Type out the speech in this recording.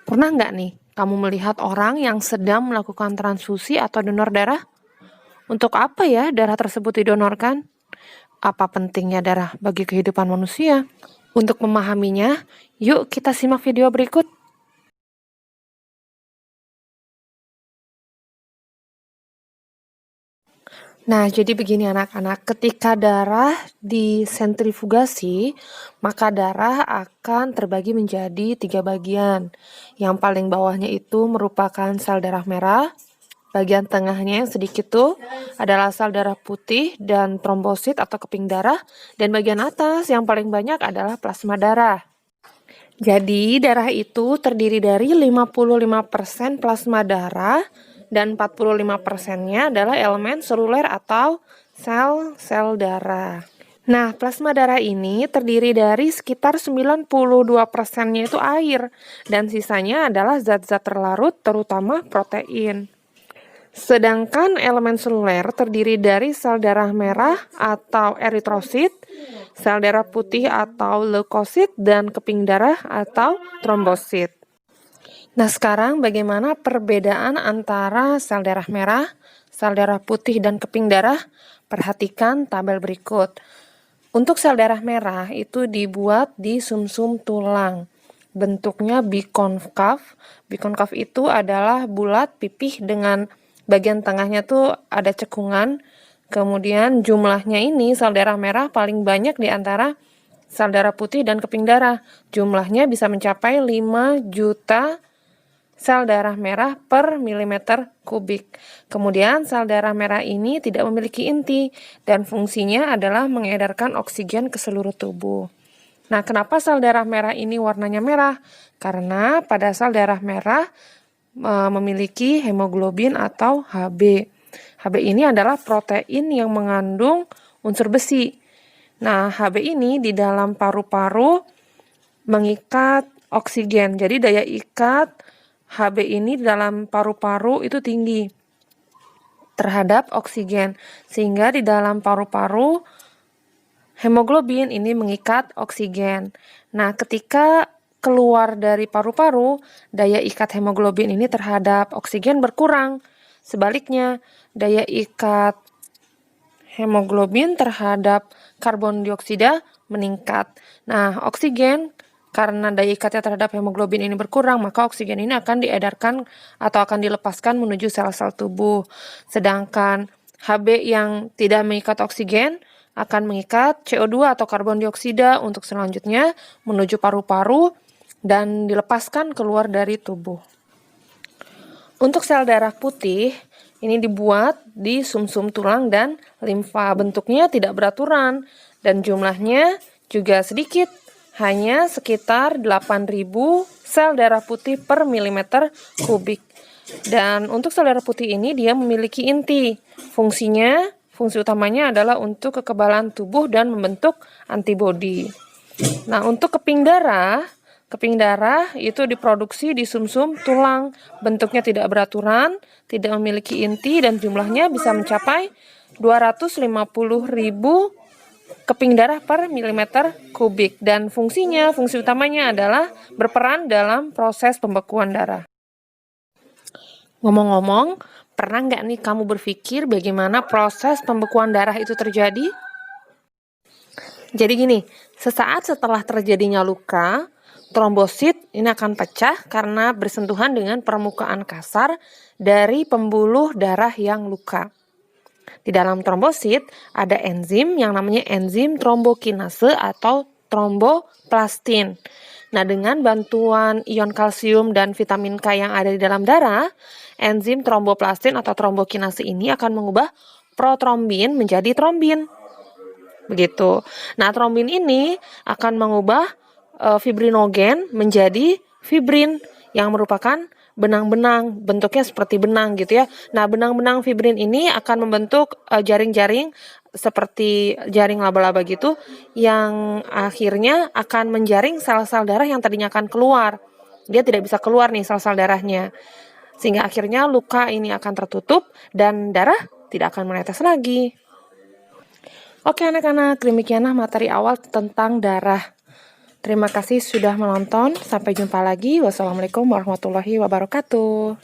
Pernah nggak nih kamu melihat orang yang sedang melakukan transfusi atau donor darah? Untuk apa ya darah tersebut didonorkan? Apa pentingnya darah bagi kehidupan manusia? Untuk memahaminya, yuk kita simak video berikut. Nah, jadi begini anak-anak, ketika darah disentrifugasi, maka darah akan terbagi menjadi 3 bagian. Yang paling bawahnya itu merupakan sel darah merah, bagian tengahnya yang sedikit tuh adalah sel darah putih dan trombosit atau keping darah, dan bagian atas yang paling banyak adalah plasma darah. Jadi, darah itu terdiri dari 55% plasma darah dan 45%-nya adalah elemen seluler atau sel-sel darah. Nah, plasma darah ini terdiri dari sekitar 92%-nya itu air, dan sisanya adalah zat-zat terlarut, terutama protein. Sedangkan elemen seluler terdiri dari sel darah merah atau eritrosit, sel darah putih atau leukosit, dan keping darah atau trombosit. Nah, sekarang bagaimana perbedaan antara sel darah merah, sel darah putih, dan keping darah? Perhatikan tabel berikut. Untuk sel darah merah itu dibuat di sumsum tulang. Bentuknya bikonkav. Bikonkav itu adalah bulat, pipih dengan bagian tengahnya tuh ada cekungan. Kemudian jumlahnya ini sel darah merah paling banyak di antara sel darah putih dan keping darah. Jumlahnya bisa mencapai 5 juta sel darah merah per milimeter kubik. Kemudian sel darah merah ini tidak memiliki inti dan fungsinya adalah mengedarkan oksigen ke seluruh tubuh. Nah, kenapa sel darah merah ini warnanya merah? Karena pada sel darah merah memiliki hemoglobin atau Hb. Hb ini adalah protein yang mengandung unsur besi. Nah, Hb ini di dalam paru-paru mengikat oksigen. Jadi daya ikat Hb ini di dalam paru-paru itu tinggi terhadap oksigen, sehingga di dalam paru-paru hemoglobin ini mengikat oksigen. Nah, ketika keluar dari paru-paru, daya ikat hemoglobin ini terhadap oksigen berkurang. Sebaliknya, daya ikat hemoglobin terhadap karbon dioksida meningkat. Nah, oksigen karena daya ikatnya terhadap hemoglobin ini berkurang, maka oksigen ini akan diedarkan atau akan dilepaskan menuju sel-sel tubuh. Sedangkan Hb yang tidak mengikat oksigen akan mengikat CO2 atau karbon dioksida untuk selanjutnya menuju paru-paru dan dilepaskan keluar dari tubuh. Untuk sel darah putih, ini dibuat di sumsum tulang dan limfa. Bentuknya tidak beraturan dan jumlahnya juga sedikit, hanya sekitar 8.000 sel darah putih per milimeter kubik. Dan untuk sel darah putih ini dia memiliki inti. Fungsi utamanya adalah untuk kekebalan tubuh dan membentuk antibodi. Nah, untuk keping darah itu diproduksi di sumsum tulang. Bentuknya tidak beraturan, tidak memiliki inti, dan jumlahnya bisa mencapai 250.000 keping darah per milimeter kubik. Dan fungsi utamanya adalah berperan dalam proses pembekuan darah. Ngomong-ngomong, pernah nggak nih kamu berpikir bagaimana proses pembekuan darah itu terjadi? Jadi gini, sesaat setelah terjadinya luka, trombosit ini akan pecah karena bersentuhan dengan permukaan kasar dari pembuluh darah yang luka. Di dalam trombosit ada enzim yang namanya enzim trombokinase atau tromboplastin. Nah, dengan bantuan ion kalsium dan vitamin K yang ada di dalam darah, enzim tromboplastin atau trombokinase ini akan mengubah protrombin menjadi trombin. Begitu. Nah, trombin ini akan mengubah fibrinogen menjadi fibrin yang merupakan benang-benang, bentuknya seperti benang gitu ya. Nah, benang-benang fibrin ini akan membentuk jaring-jaring seperti jaring laba-laba gitu yang akhirnya akan menjaring sel-sel darah yang tadinya akan keluar. Dia tidak bisa keluar nih sel-sel darahnya. Sehingga akhirnya luka ini akan tertutup dan darah tidak akan menetes lagi. Oke anak-anak, demikianlah materi awal tentang darah. Terima kasih sudah menonton. Sampai jumpa lagi. Wassalamualaikum warahmatullahi wabarakatuh.